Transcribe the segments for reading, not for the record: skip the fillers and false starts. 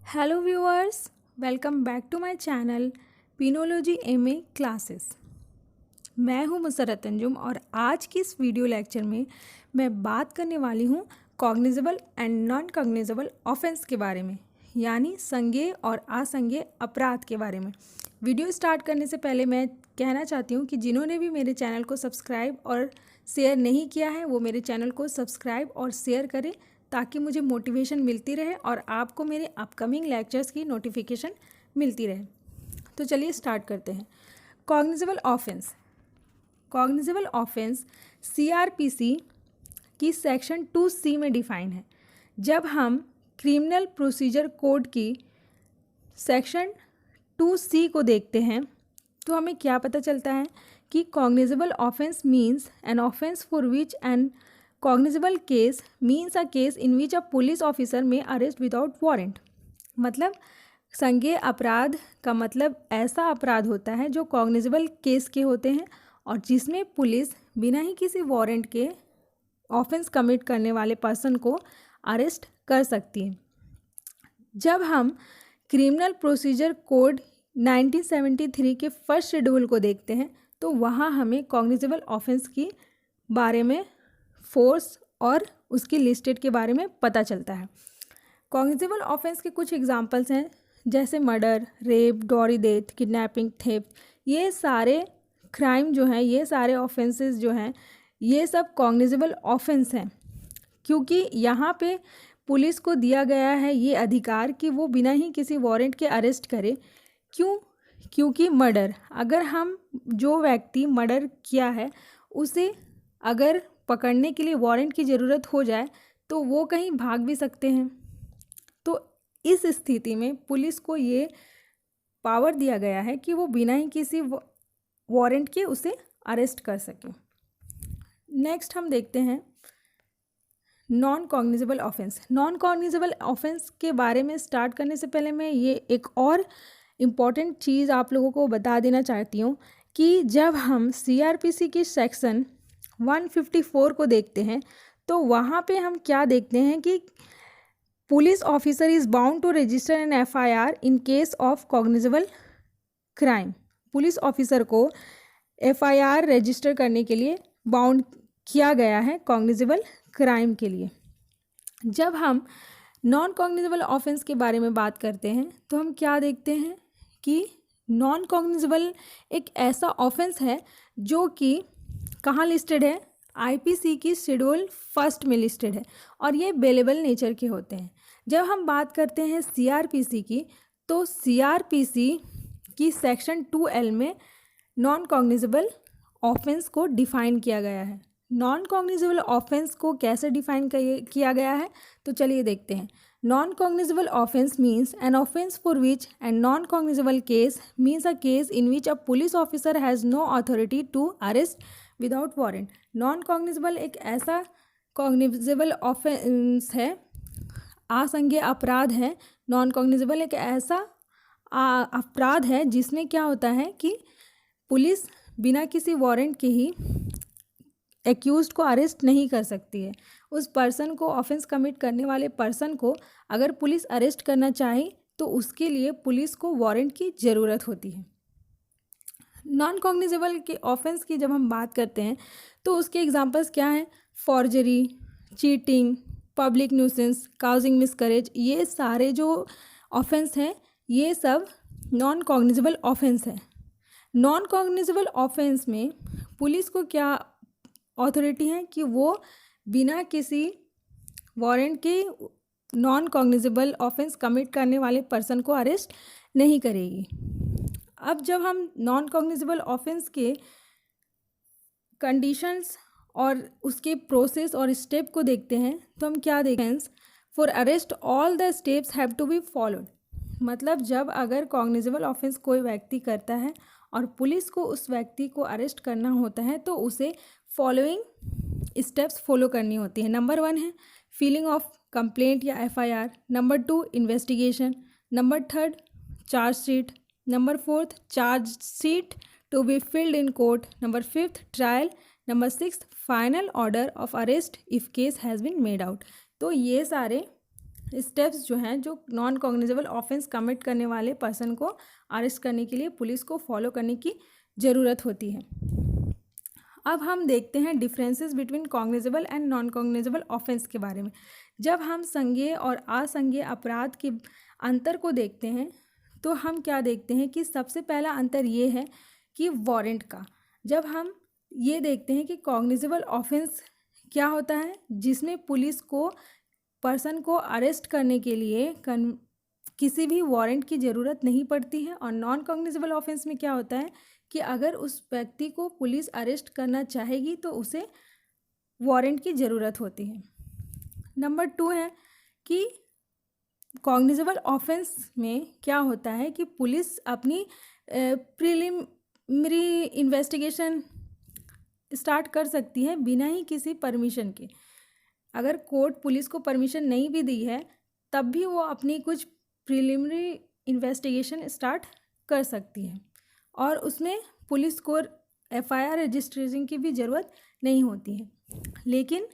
Hello viewers, welcome back to my channel penology MA classes. मैं हूं मुसर्रत अंजुम और आज की इस वीडियो लेक्चर में मैं बात करने वाली हूं cognizable and non cognizable offence के बारे में, यानी संज्ञेय और असंज्ञेय अपराध के बारे में। वीडियो स्टार्ट करने से पहले मैं कहना चाहती हूं कि जिन्होंने भी मेरे चैनल को सब्सक्राइब और शेयर नहीं किया है वो मेरे चैनल को सब्सक्राइब और शेयर करें ताकि मुझे मोटिवेशन मिलती रहे और आपको मेरे अपकमिंग लेक्चर्स की नोटिफिकेशन मिलती रहे। तो चलिए स्टार्ट करते हैं। Cognizable offence. Cognizable offence CrPC की सेक्शन 2C में डिफाइन है। जब हम क्रिमिनल प्रोसीजर कोड की सेक्शन 2C को देखते हैं तो हमें क्या पता चलता है कि cognizable offence means an offence for which N cognizable case means a case in which a police officer में अरेस्ट विदाउट वारंट। मतलब संज्ञेय अपराध का मतलब ऐसा अपराध होता है जो कॉग्निजेबल केस के होते हैं और जिसमें पुलिस बिना ही किसी वारंट के ऑफेंस कमिट करने वाले पर्सन को अरेस्ट कर सकती है। जब हम क्रिमिनल प्रोसीजर कोड 1973 के फर्स्ट शेड्यूल को देखते हैं तो वहाँ हमें कॉग्निजेबल ऑफेंस की बारे में फोर्स और उसकी लिस्टेड के बारे में पता चलता है। कॉग्निजेबल ऑफेंस के कुछ एग्जांपल्स हैं जैसे murder, rape, dowry death, kidnapping, theft. ये सारे क्राइम जो हैं, ये सारे ऑफेंसेस जो हैं, ये सब कॉग्निजेबल ऑफेंस हैं क्योंकि यहाँ पे पुलिस को दिया गया है ये अधिकार कि वो बिना ही किसी वारंट के अरेस्ट करे। क्यों? क्योंकि मर्डर, अगर हम जो व्यक्ति मर्डर किया है उसे अगर पकड़ने के लिए वारंट की ज़रूरत हो जाए तो वो कहीं भाग भी सकते हैं। तो इस स्थिति में पुलिस को ये पावर दिया गया है कि वो बिना ही किसी वारंट के उसे अरेस्ट कर सके। नेक्स्ट हम देखते हैं non cognizable offence. Non cognizable offence के बारे में स्टार्ट करने से पहले मैं ये एक और इम्पॉर्टेंट चीज़ आप लोगों को बता देना चाहती हूँ कि जब हम सीआरपीसी की सेक्शन 154 को देखते हैं तो वहाँ पे हम क्या देखते हैं कि police officer is bound to register an FIR in case of cognizable crime. Police officer को एफआईआर रजिस्टर करने के लिए बाउंड किया गया है कॉग्निजेबल क्राइम के लिए। जब हम नॉन कॉग्निजेबल ऑफेंस के बारे में बात करते हैं तो हम क्या देखते हैं कि नॉन कॉग्निजेबल एक ऐसा ऑफेंस है जो कि कहाँ लिस्टेड है? आईपीसी की शेड्यूल फर्स्ट में लिस्टेड है और ये बेलेबल नेचर के होते हैं। जब हम बात करते हैं सीआरपीसी की तो सीआरपीसी की सेक्शन 2L में नॉन कॉग्निजेबल ऑफेंस को डिफाइन किया गया है। नॉन कॉग्निजेबल ऑफेंस को कैसे डिफाइन किया गया है तो चलिए देखते हैं। Non cognizable offence means an offence for which and non cognizable case means a case in which a police officer has no authority to arrest without warrant. Non cognizable एक ऐसा कॉग्निजेबल ऑफेंस है, असंज्ञेय अपराध है। Non cognizable एक ऐसा अपराध है जिसमें क्या होता है कि पुलिस बिना किसी वारंट के ही एक्यूज्ड को अरेस्ट नहीं कर सकती है। उस पर्सन को, ऑफेंस कमिट करने वाले पर्सन को अगर पुलिस अरेस्ट करना चाहे तो उसके लिए पुलिस को वारंट की ज़रूरत होती है। नॉन कॉग्निजेबल के ऑफेंस की जब हम बात करते हैं तो उसके एग्जांपल्स क्या हैं? Forgery, cheating, public nuisance, causing miscarriage. ये सारे जो ऑफेंस हैं ये सब नॉन कॉग्निजेबल ऑफेंस है। नॉन कॉग्निजेबल ऑफेंस में पुलिस को क्या अथॉरिटी है कि वो बिना किसी वारंट के नॉन कॉग्निजेबल ऑफेंस कमिट करने वाले पर्सन को अरेस्ट नहीं करेगी। अब जब हम नॉन कॉग्निजेबल ऑफेंस के कंडीशंस और उसके प्रोसेस और स्टेप को देखते हैं तो हम क्या देखते हैं? For arrest all the steps have to be followed. मतलब जब अगर कॉग्निजेबल ऑफेंस कोई व्यक्ति करता है और पुलिस को उस व्यक्ति को अरेस्ट करना होता है तो उसे फॉलोइंग स्टेप्स फॉलो करनी होती है। नंबर 1 है फिलिंग ऑफ कंप्लेंट या FIR. Number 2 investigation. Number 3 chargesheet. Number 4 chargesheet to be filed in court. Number 5 trial. Number 6 final order of arrest if case has been made out. तो ये सारे steps जो हैं जो नॉन कॉग्निजेबल ऑफेंस कमिट करने वाले person को arrest करने के लिए पुलिस को फॉलो करने की ज़रूरत होती है। अब हम देखते हैं differences between cognizable and non cognizable offence के बारे में। जब हम संज्ञेय और असंज्ञेय अपराध के अंतर को देखते हैं तो हम क्या देखते हैं कि सबसे पहला अंतर ये है कि वारंट का। जब हम ये देखते हैं कि कॉग्निजेबल ऑफेंस क्या होता है, जिसमें पुलिस को पर्सन को अरेस्ट करने के लिए किसी भी वारंट की ज़रूरत नहीं पड़ती है। और नॉन कॉग्निजेबल ऑफेंस में क्या होता है कि अगर उस व्यक्ति को पुलिस अरेस्ट करना चाहेगी तो उसे वारंट की ज़रूरत होती है। नंबर 2 है कि कॉग्निजेबल ऑफेंस में क्या होता है कि पुलिस अपनी प्रीलिमिनरी इन्वेस्टिगेशन स्टार्ट कर सकती है बिना ही किसी परमिशन के। अगर कोर्ट पुलिस को परमिशन नहीं भी दी है तब भी वो अपनी कुछ प्रीलिमिनरी इन्वेस्टिगेशन स्टार्ट कर सकती है और उसमें पुलिस को एफआईआर रजिस्ट्रेशन की भी ज़रूरत नहीं होती है। लेकिन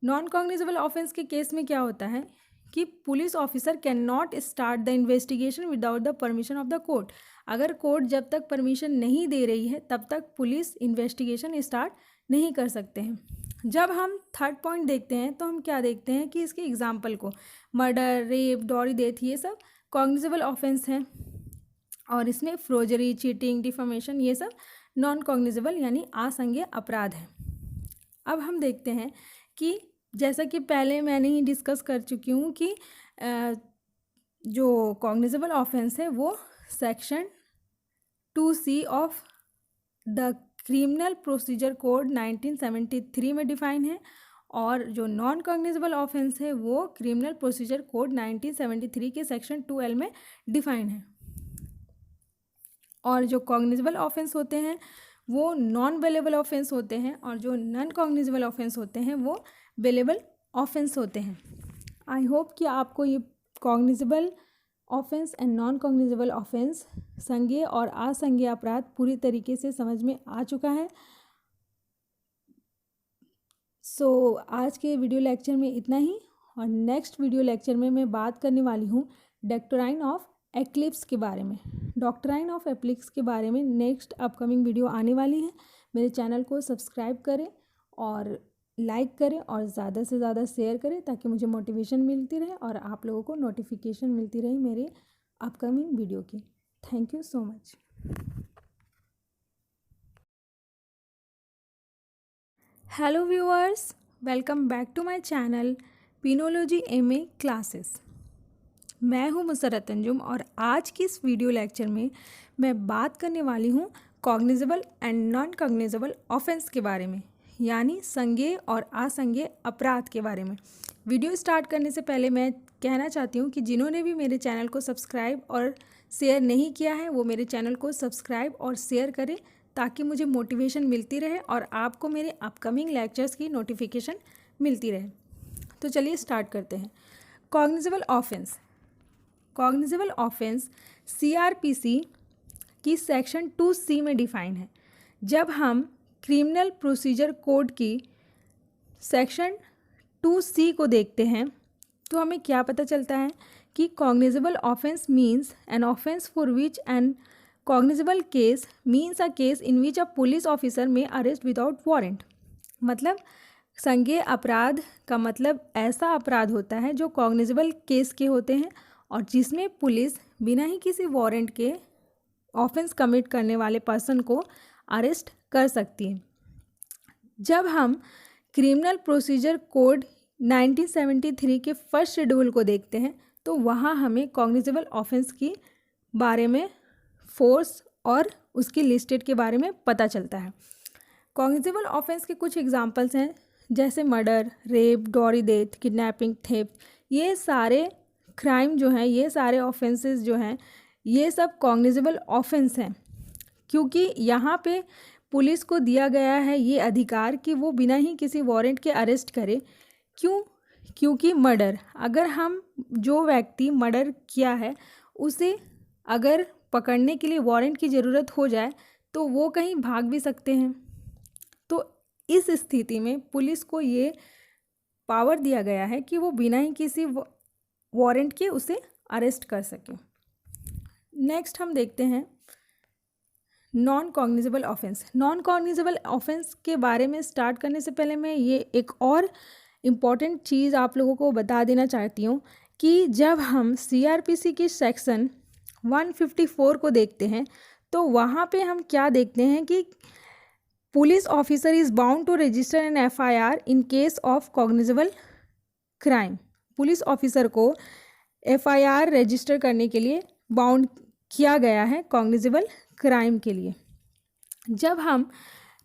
नॉन कॉग्निजेबल ऑफेंस के केस में क्या होता है कि police officer can not start the investigation without the permission of the court. अगर कोर्ट जब तक परमिशन नहीं दे रही है तब तक पुलिस इन्वेस्टिगेशन स्टार्ट नहीं कर सकते हैं। जब हम थर्ड पॉइंट देखते हैं तो हम क्या देखते हैं कि इसके एग्जाम्पल को मर्डर, रेप, डॉरी डेथ ये सब कॉग्निजेबल ऑफेंस हैं और इसमें फ्रोजरी, चीटिंग, डिफेमेशन ये सब नॉन कॉग्निजेबल यानी असंज्ञेय अपराध है। अब हम देखते हैं कि जैसा कि पहले मैंने ही डिस्कस कर चुकी हूँ कि जो कॉग्निजेबल ऑफेंस है वो section 2C of the criminal procedure code 1973 में डिफाइन है और जो नॉन कॉग्निजेबल ऑफेंस है वो क्रिमिनल प्रोसीजर कोड 1973 के सेक्शन 2L में डिफाइन है। और जो कॉग्निजेबल ऑफेंस होते हैं वो नॉन बेलेबल ऑफेंस होते हैं और जो नॉन कॉग्निजेबल ऑफेंस होते हैं वो बेलेबल ऑफेंस होते हैं। आई होप कि आपको ये cognizable offence and non cognizable offence, संज्ञेय और असंज्ञेय अपराध पूरी तरीके से समझ में आ चुका है। आज के वीडियो लेक्चर में इतना ही और नेक्स्ट वीडियो लेक्चर में मैं बात करने वाली हूँ डॉक्ट्राइन ऑफ एक्लिप्स के बारे में। डॉक्ट्राइन ऑफ एक्लिप्स के बारे में नेक्स्ट अपकमिंग वीडियो आने वाली है। मेरे चैनल को सब्सक्राइब करें और लाइक करें और ज़्यादा से ज़्यादा शेयर करें ताकि मुझे मोटिवेशन मिलती रहे और आप लोगों को नोटिफिकेशन मिलती रहे मेरे अपकमिंग वीडियो की। Thank you so much. Hello viewers, welcome back to my channel penology MA classes. मैं हूं मुसरत अंजुम और आज की इस वीडियो लेक्चर में मैं बात करने वाली हूं cognizable and non cognizable offence के बारे में, यानी संज्ञेय और असंज्ञेय अपराध के बारे में। वीडियो स्टार्ट करने से पहले मैं कहना चाहती हूं कि जिन्होंने भी मेरे चैनल को सब्सक्राइब और शेयर नहीं किया है वो मेरे चैनल को सब्सक्राइब और शेयर करें ताकि मुझे मोटिवेशन मिलती रहे और आपको मेरे अपकमिंग लेक्चर्स की नोटिफिकेशन मिलती रहे। तो चलिए स्टार्ट करते हैं। Cognizable offence. Cognizable offence CRPC की सेक्शन 2C में डिफाइन है। जब हम क्रिमिनल प्रोसीजर कोड की सेक्शन 2C को देखते हैं तो हमें क्या पता चलता है कि cognizable offence means an offence for which N cognizable case means a case in which a police officer में अरेस्ट विदाउट वारंट। मतलब संज्ञेय अपराध का मतलब ऐसा अपराध होता है जो कॉग्निजेबल केस के होते हैं और जिसमें पुलिस बिना ही किसी वारंट के ऑफेंस कमिट करने वाले पर्सन को अरेस्ट कर सकती है। जब हम क्रिमिनल प्रोसीजर कोड 1973 के फर्स्ट शेड्यूल को देखते हैं तो वहाँ हमें कॉग्निजेबल ऑफेंस की बारे में फोर्स और उसकी लिस्टेड के बारे में पता चलता है। कॉग्निजेबल ऑफेंस के कुछ एग्जांपल्स हैं जैसे murder, rape, dowry death, kidnapping, theft. ये सारे क्राइम जो हैं, ये सारे ऑफेंसेस जो हैं, ये सब कॉग्निजेबल ऑफेंस हैं क्योंकि यहाँ पे पुलिस को दिया गया है ये अधिकार कि वो बिना ही किसी वारंट के अरेस्ट करे। क्योंकि मर्डर, अगर हम जो व्यक्ति मर्डर किया है उसे अगर पकड़ने के लिए वारंट की ज़रूरत हो जाए तो वो कहीं भाग भी सकते हैं। तो इस स्थिति में पुलिस को ये पावर दिया गया है कि वो बिना ही किसी वारंट के उसे अरेस्ट कर सकें। नेक्स्ट हम देखते हैं non cognizable offence. Non cognizable offence के बारे में स्टार्ट करने से पहले मैं ये एक और इम्पॉर्टेंट चीज़ आप लोगों को बता देना चाहती हूँ कि जब हम सीआरपीसी की सेक्शन 154 को देखते हैं तो वहाँ पे हम क्या देखते हैं कि police officer is bound to register an FIR in case of cognizable crime. Police officer को एफआईआर रजिस्टर करने के लिए बाउंड किया गया है कॉग्निजेबल क्राइम के लिए। जब हम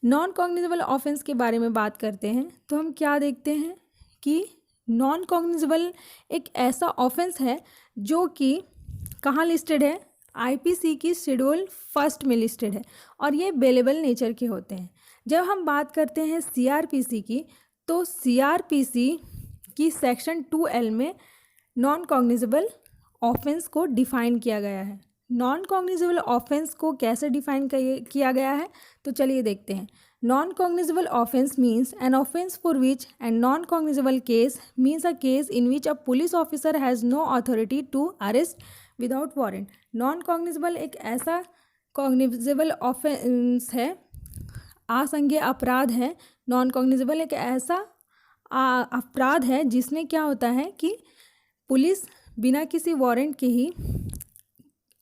नॉन कॉग्निजेबल ऑफेंस के बारे में बात करते हैं तो हम क्या देखते हैं कि नॉन कॉग्निजेबल एक ऐसा ऑफेंस है जो कि कहाँ लिस्टेड है, आईपीसी की शेड्यूल फर्स्ट में लिस्टेड है और ये बेलेबल नेचर के होते हैं। जब हम बात करते हैं सीआरपीसी की तो सीआरपीसी की सेक्शन 2L में नॉन कॉग्निजेबल ऑफेंस को डिफाइन किया गया है। नॉन कॉग्निजेबल ऑफेंस को कैसे डिफाइन किया गया है तो चलिए देखते हैं। Non cognizable offence means an offence for which and non cognizable case means a case in which a police officer has no authority to arrest without warrant. Non cognizable एक ऐसा कॉग्निजेबल ऑफेंस है, आसंज्ञेय अपराध है। Non cognizable एक ऐसा अपराध है जिसमें क्या होता है कि पुलिस बिना किसी वारंट के ही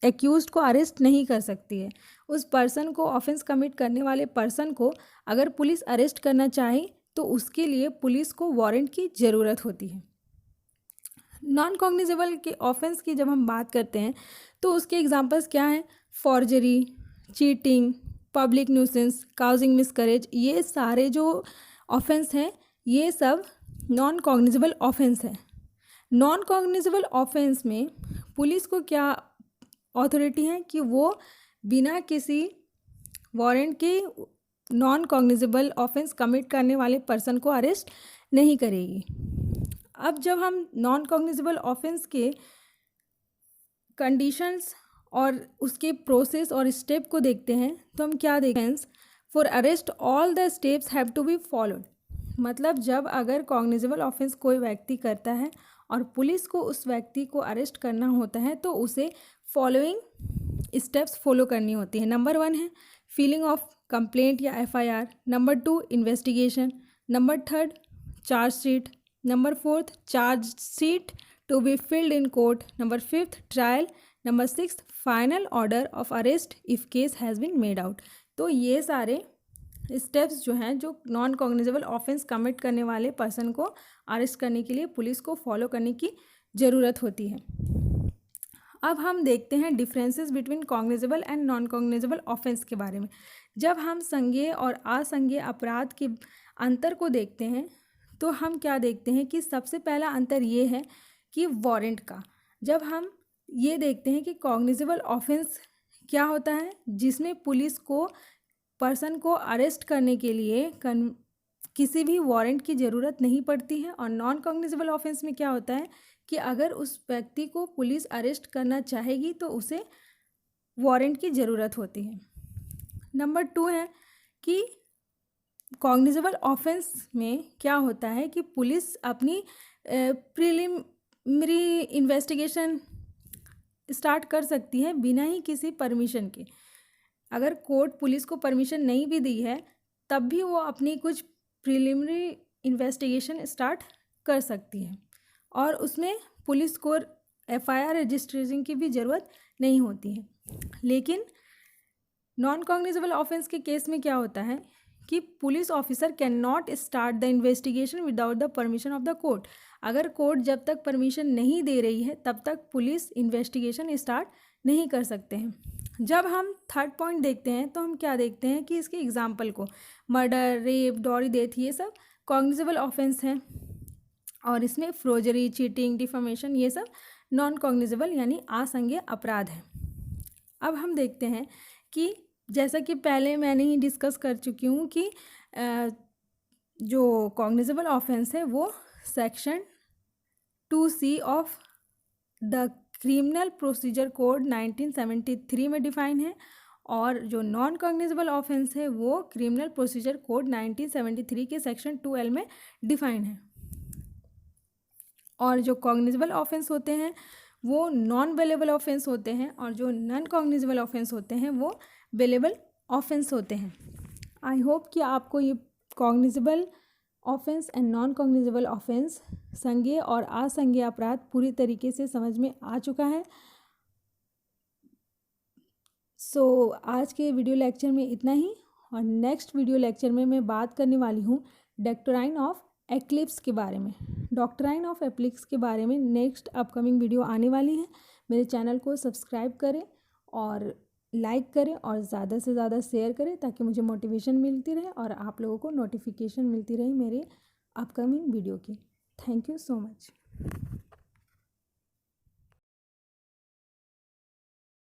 एक्यूज्ड को अरेस्ट नहीं कर सकती है। उस पर्सन को, ऑफेंस कमिट करने वाले पर्सन को अगर पुलिस अरेस्ट करना चाहे तो उसके लिए पुलिस को वारंट की ज़रूरत होती है। नॉन कॉग्निजेबल के ऑफेंस की जब हम बात करते हैं तो उसके एग्जांपल्स क्या हैं? Forgery, cheating, public nuisance, causing miscarriage, ये सारे जो ऑफेंस हैं ये सब नॉन कॉग्निजेबल ऑफेंस है। नॉन कॉग्निजेबल ऑफेंस में पुलिस को क्या अथॉरिटी है कि वो बिना किसी वारंट के नॉन कॉग्निजेबल ऑफेंस कमिट करने वाले पर्सन को अरेस्ट नहीं करेगी। अब जब हम नॉन कॉग्निजेबल ऑफेंस के कंडीशंस और उसके प्रोसेस और स्टेप को देखते हैं तो हम क्या देखते हैं? For arrest all the steps have to be followed. मतलब जब अगर कॉग्निजेबल ऑफेंस कोई व्यक्ति करता है और पुलिस को उस व्यक्ति को अरेस्ट करना होता है तो उसे फॉलोइंग स्टेप्स फॉलो करनी होती है। नंबर 1 है फिलिंग ऑफ कंप्लेंट या FIR. Number 2 investigation. Number 3 chargesheet. Number 4 chargesheet to be filed in court. Number 5 trial. Number 6 final order of arrest if case has been made out. तो ये सारे steps जो हैं जो नॉन कॉग्निजेबल ऑफेंस कमिट करने वाले person को arrest करने के लिए पुलिस को फॉलो करने की ज़रूरत होती है। अब हम देखते हैं differences between cognizable and non cognizable offence के बारे में। जब हम संज्ञेय और असंज्ञेय अपराध के अंतर को देखते हैं तो हम क्या देखते हैं कि सबसे पहला अंतर ये है कि वारंट का। जब हम ये देखते हैं कि कॉग्निजेबल ऑफेंस क्या होता है जिसमें पुलिस को पर्सन को अरेस्ट करने के लिए किसी भी वारंट की ज़रूरत नहीं पड़ती है, और नॉन कॉग्निजेबल ऑफेंस में क्या होता है कि अगर उस व्यक्ति को पुलिस अरेस्ट करना चाहेगी तो उसे वारंट की ज़रूरत होती है। नंबर 2 है कि कॉग्निजेबल ऑफेंस में क्या होता है कि पुलिस अपनी प्रीलिमिनरी इन्वेस्टिगेशन स्टार्ट कर सकती है बिना ही किसी परमिशन के। अगर कोर्ट पुलिस को परमिशन नहीं भी दी है तब भी वो अपनी कुछ प्रीलिमिनरी इन्वेस्टिगेशन स्टार्ट कर सकती है और उसमें पुलिस को एफआईआर रजिस्ट्रेशन की भी ज़रूरत नहीं होती है। लेकिन नॉन कॉग्निजेबल ऑफेंस के केस में क्या होता है कि police officer can not start the investigation without the permission of the court. अगर कोर्ट जब तक परमिशन नहीं दे रही है तब तक पुलिस इन्वेस्टिगेशन स्टार्ट नहीं कर सकते हैं। जब हम थर्ड पॉइंट देखते हैं तो हम क्या देखते हैं कि इसके एग्जाम्पल को मर्डर, रेप, डॉरी डेथ ये सब कॉग्निजेबल ऑफेंस हैं और इसमें फ्रोजरी, चीटिंग, डिफेमेशन ये सब नॉन कॉग्निजेबल यानी असंज्ञेय अपराध है। अब हम देखते हैं कि जैसा कि पहले मैंने ही डिस्कस कर चुकी हूँ कि जो कॉग्निजेबल ऑफेंस है वो section 2C of the criminal procedure code 1973 में डिफाइन है और जो नॉन कॉग्निजेबल ऑफेंस है वो क्रिमिनल प्रोसीजर कोड 1973 के सेक्शन 2L में डिफाइन है। और जो कॉग्निजेबल ऑफेंस होते हैं वो नॉन बेलेबल ऑफेंस होते हैं, और जो नॉन कॉग्निजेबल ऑफेंस होते हैं वो बेलेबल ऑफेंस होते हैं। आई होप कि आपको ये cognizable offence and non cognizable offence, संज्ञेय और असंज्ञेय अपराध पूरी तरीके से समझ में आ चुका है। सो आज के वीडियो लेक्चर में इतना ही, और नेक्स्ट वीडियो लेक्चर में मैं बात करने वाली हूँ डॉक्ट्राइन ऑफ एक्लिप्स के बारे में। डॉक्ट्राइन ऑफ एक्लिप्स के बारे में नेक्स्ट अपकमिंग वीडियो आने वाली है। मेरे चैनल को सब्सक्राइब करें और लाइक करें और ज़्यादा से ज़्यादा शेयर करें, ताकि मुझे मोटिवेशन मिलती रहे और आप लोगों को नोटिफिकेशन मिलती रहे मेरे अपकमिंग वीडियो की। Thank you so much.